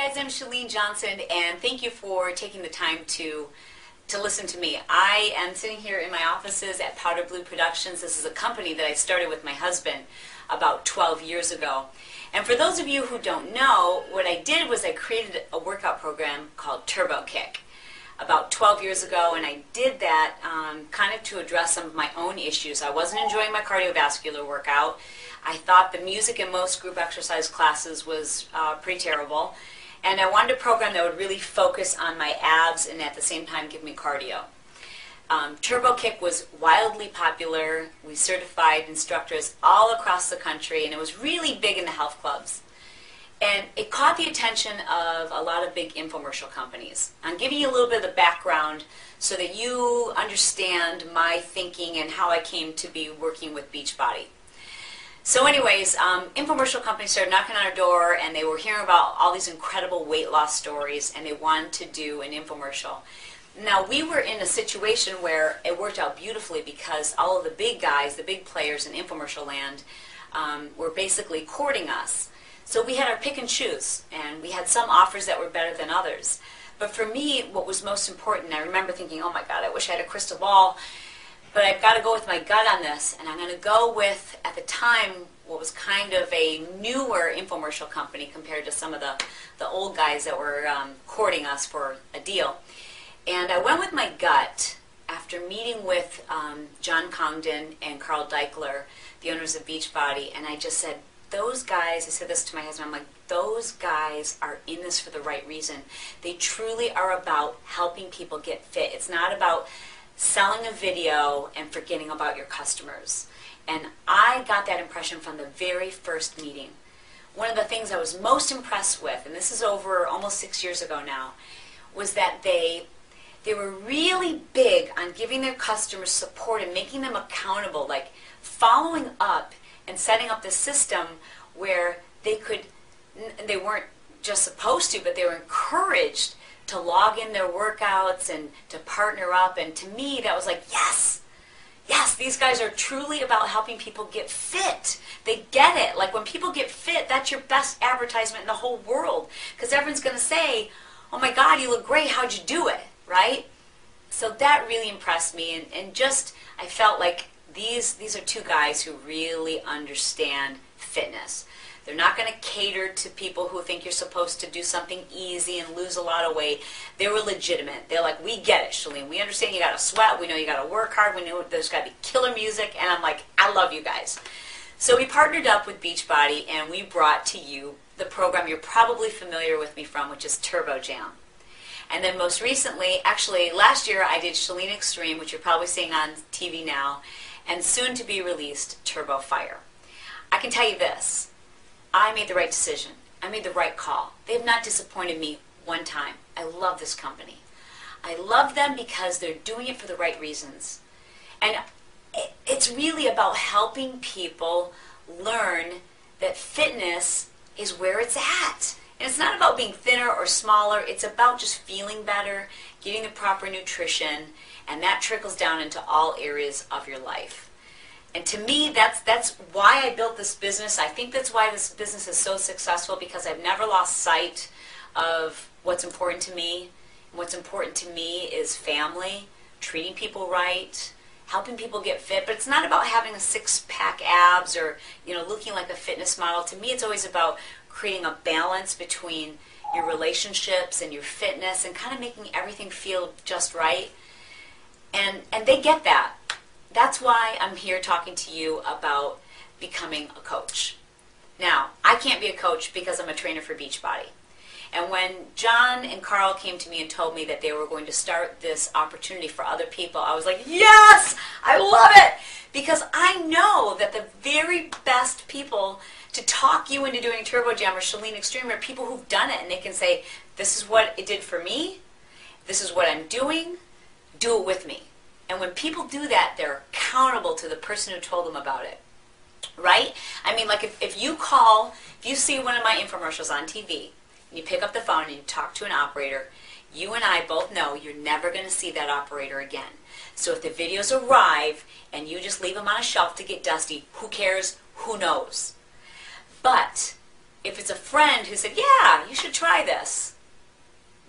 guys, I'm Chalene Johnson, and thank you for taking the time to listen to me. I am sitting here in my offices at Powder Blue Productions. This is a company that I started with my husband about 12 years ago. And for those of you who don't know, what I did was I created a workout program called Turbo Kick about 12 years ago, and I did that kind of to address some of my own issues. I wasn't enjoying my cardiovascular workout. I thought the music in most group exercise classes was pretty terrible, and I wanted a program that would really focus on my abs and at the same time give me cardio. Turbo Kick was wildly popular. We certified instructors all across the country, and it was really big in the health clubs. And it caught the attention of a lot of big infomercial companies. I'm giving you a little bit of the background so that you understand my thinking and how I came to be working with Beachbody. So anyways, infomercial companies started knocking on our door, and they were hearing about all these incredible weight loss stories, and they wanted to do an infomercial. Now, we were in a situation where it worked out beautifully because all of the big guys, the big players in infomercial land, were basically courting us. So we had our pick and choose, and we had some offers that were better than others. But for me, what was most important, I remember thinking, oh my God, I wish I had a crystal ball, but I've got to go with my gut on this, and I'm going to go with, at the time, what was kind of a newer infomercial company compared to some of the old guys that were courting us for a deal. And I went with my gut after meeting with John Congdon and Carl Deichler, the owners of Beachbody, and I just said, those guys, I said this to my husband, I'm like, those guys are in this for the right reason. They truly are about helping people get fit. It's not about selling a video and forgetting about your customers. And I got that impression from the very first meeting. One of the things I was most impressed with, and this is over almost 6 years ago now, was that they were really big on giving their customers support and making them accountable, like following up and setting up this system where they weren't just supposed to, but they were encouraged to log in their workouts and to partner up. And to me, that was like, yes, these guys are truly about helping people get fit. They get it. Like when people get fit, that's your best advertisement in the whole world, because everyone's going to say, oh my God, you look great, how'd you do it, right? So that really impressed me, and just I felt like these are two guys who really understand fitness. They're not going to cater to people who think you're supposed to do something easy and lose a lot of weight. They were legitimate. They're like, we get it, Chalene. We understand you got to sweat. We know you got to work hard. We know there's got to be killer music. And I'm like, I love you guys. So we partnered up with Beachbody, and we brought to you the program you're probably familiar with me from, which is Turbo Jam. And then most recently, actually last year, I did Chalene Extreme, which you're probably seeing on TV now, and soon to be released Turbo Fire. I can tell you this, I made the right decision. I made the right call. They have not disappointed me one time. I love this company. I love them because they're doing it for the right reasons. And it's really about helping people learn that fitness is where it's at. And it's not about being thinner or smaller. It's about just feeling better, getting the proper nutrition, and that trickles down into all areas of your life. And to me, that's why I built this business. I think that's why this business is so successful, because I've never lost sight of what's important to me. And what's important to me is family, treating people right, helping people get fit. But it's not about having a six-pack abs or looking like a fitness model. To me, it's always about creating a balance between your relationships and your fitness and kind of making everything feel just right. And they get that. That's why I'm here talking to you about becoming a coach. Now, I can't be a coach because I'm a trainer for Beachbody. And when John and Carl came to me and told me that they were going to start this opportunity for other people, I was like, yes, I love it! Because I know that the very best people to talk you into doing Turbo Jam or Chalene Extreme are people who've done it, and they can say, this is what it did for me, this is what I'm doing, do it with me. And when people do that, they're accountable to the person who told them about it, right? I mean, like if you see one of my infomercials on TV, and you pick up the phone and you talk to an operator, you and I both know you're never going to see that operator again. So if the videos arrive and you just leave them on a shelf to get dusty, who cares? Who knows? But if it's a friend who said, yeah, you should try this.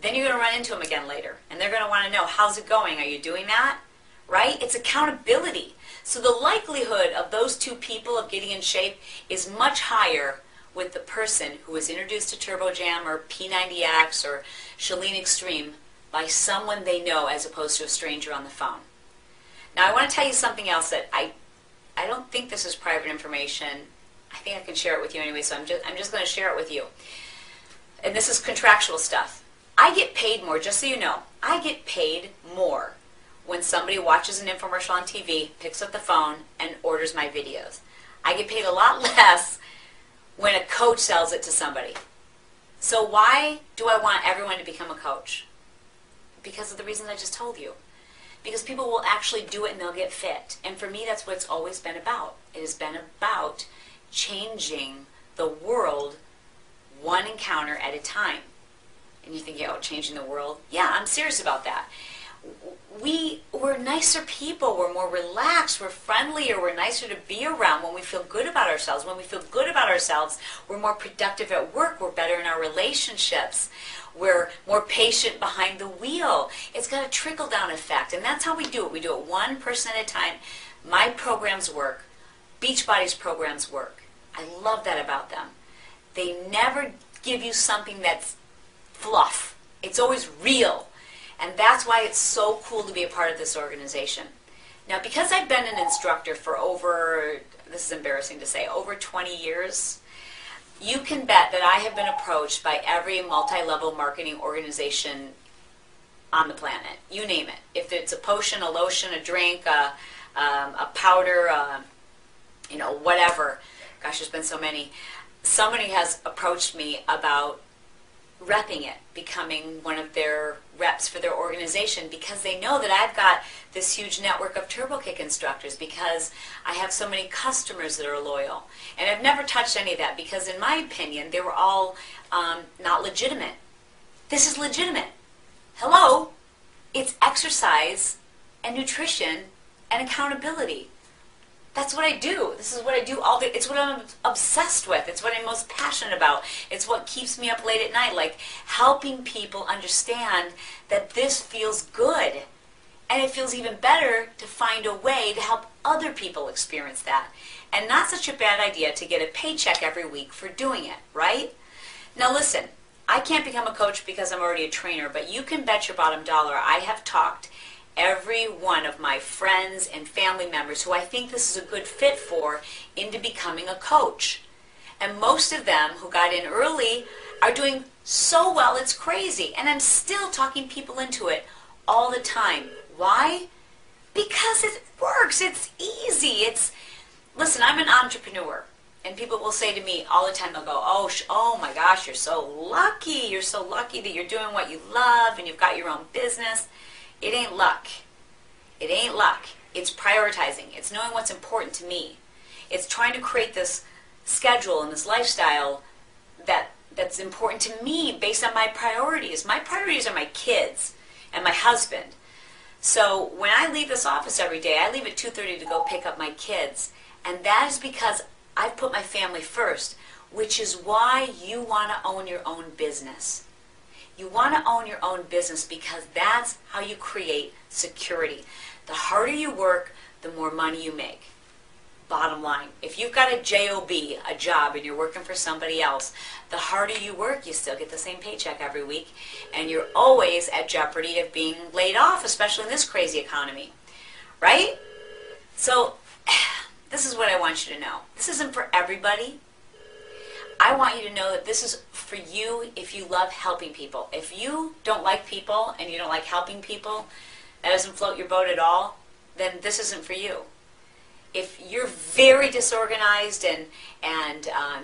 Then you're going to run into them again later. And they're going to want to know, how's it going? Are you doing that? Right? It's accountability. So the likelihood of those two people of getting in shape is much higher with the person who was introduced to TurboJam or P90X or Chalene Extreme by someone they know as opposed to a stranger on the phone. Now I want to tell you something else that I don't think this is private information. I think I can share it with you anyway, so I'm just going to share it with you. And this is contractual stuff. I get paid more, just so you know, I get paid more when somebody watches an infomercial on TV, picks up the phone, and orders my videos. I get paid a lot less when a coach sells it to somebody. So why do I want everyone to become a coach? Because of the reasons I just told you. Because people will actually do it and they'll get fit. And for me, that's what it's always been about. It has been about changing the world one encounter at a time. And you think, oh, changing the world? Yeah, I'm serious about that. We're nicer people, we're more relaxed, we're friendlier, we're nicer to be around when we feel good about ourselves. When we feel good about ourselves, we're more productive at work, we're better in our relationships, we're more patient behind the wheel. It's got a trickle-down effect, and that's how we do it. We do it one person at a time. My programs work. Beachbody's programs work. I love that about them. They never give you something that's fluff. It's always real. And that's why it's so cool to be a part of this organization. Now, because I've been an instructor for over, this is embarrassing to say, over 20 years, you can bet that I have been approached by every multi-level marketing organization on the planet. You name it. If it's a potion, a lotion, a drink, a powder, whatever. Gosh, there's been so many. Somebody has approached me about repping it, becoming one of their reps for their organization, because they know that I've got this huge network of TurboKick instructors, because I have so many customers that are loyal. And I've never touched any of that because, in my opinion, they were all not legitimate. This is legitimate. Hello? It's exercise and nutrition and accountability. That's what I do. This is what I do all day. It's what I'm obsessed with. It's what I'm most passionate about. It's what keeps me up late at night, like helping people understand that this feels good. And it feels even better to find a way to help other people experience that. And not such a bad idea to get a paycheck every week for doing it, right? Now listen, I can't become a coach because I'm already a trainer, but you can bet your bottom dollar I have talked every one of my friends and family members who I think this is a good fit for into becoming a coach. And most of them who got in early are doing so well it's crazy. And I'm still talking people into it all the time. Why? Because it works. It's easy. Listen, I'm an entrepreneur. And people will say to me all the time, they'll go, oh my gosh, you're so lucky. You're so lucky that you're doing what you love and you've got your own business. It ain't luck. It ain't luck. It's prioritizing. It's knowing what's important to me. It's trying to create this schedule and this lifestyle that's important to me based on my priorities. My priorities are my kids and my husband. So when I leave this office every day, I leave at 2:30 to go pick up my kids. And that is because I've put my family first, which is why you want to own your own business. You want to own your own business because that's how you create security. The harder you work, the more money you make. Bottom line, if you've got a job, a job, and you're working for somebody else, the harder you work, you still get the same paycheck every week, and you're always at jeopardy of being laid off, especially in this crazy economy, right? So this is what I want you to know. This isn't for everybody. I want you to know that this is for you if you love helping people. If you don't like people and you don't like helping people, that doesn't float your boat at all, then this isn't for you. If you're very disorganized and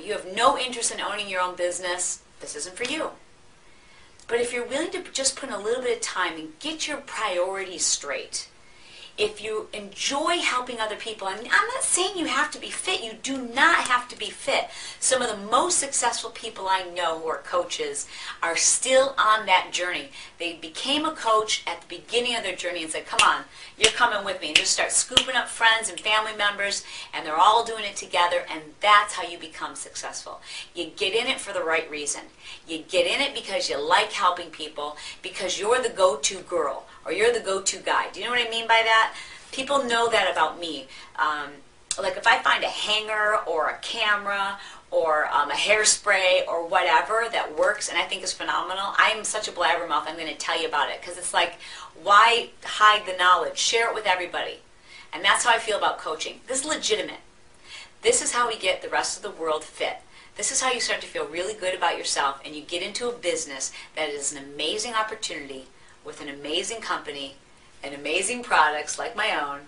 you have no interest in owning your own business, this isn't for you. But if you're willing to just put in a little bit of time and get your priorities straight, if you enjoy helping other people, and I'm not saying you have to be fit, you do not have to be fit. Some of the most successful people I know who are coaches are still on that journey. They became a coach at the beginning of their journey and said, come on, you're coming with me, and just start scooping up friends and family members, and they're all doing it together, and that's how you become successful. You get in it for the right reason. You get in it because you like helping people, because you're the go-to girl, or you're the go-to guy. Do you know what I mean by that? People know that about me. Like if I find a hanger or a camera or a hairspray or whatever that works and I think is phenomenal, I'm such a blabbermouth, I'm going to tell you about it. Because it's like, why hide the knowledge? Share it with everybody. And that's how I feel about coaching. This is legitimate. This is how we get the rest of the world fit. This is how you start to feel really good about yourself, and you get into a business that is an amazing opportunity with an amazing company and amazing products like my own.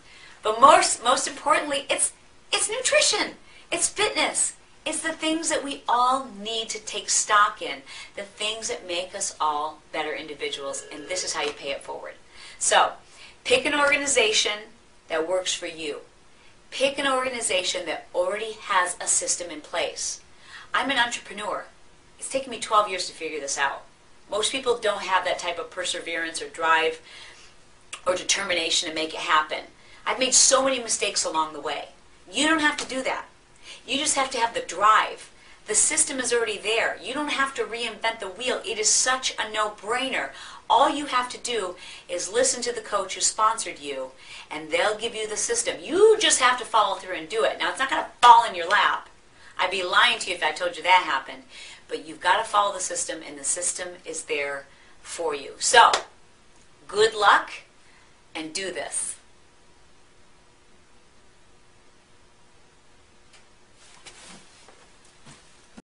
But most importantly, it's nutrition. It's fitness. It's the things that we all need to take stock in, the things that make us all better individuals, and this is how you pay it forward. So, pick an organization that works for you. Pick an organization that already has a system in place. I'm an entrepreneur. It's taken me 12 years to figure this out. Most people don't have that type of perseverance or drive or determination to make it happen. I've made so many mistakes along the way. You don't have to do that. You just have to have the drive. The system is already there. You don't have to reinvent the wheel. It is such a no-brainer. All you have to do is listen to the coach who sponsored you, and they'll give you the system. You just have to follow through and do it. Now, it's not going to fall in your lap. I'd be lying to you if I told you that happened. But you've got to follow the system, and the system is there for you. So, good luck, and do this.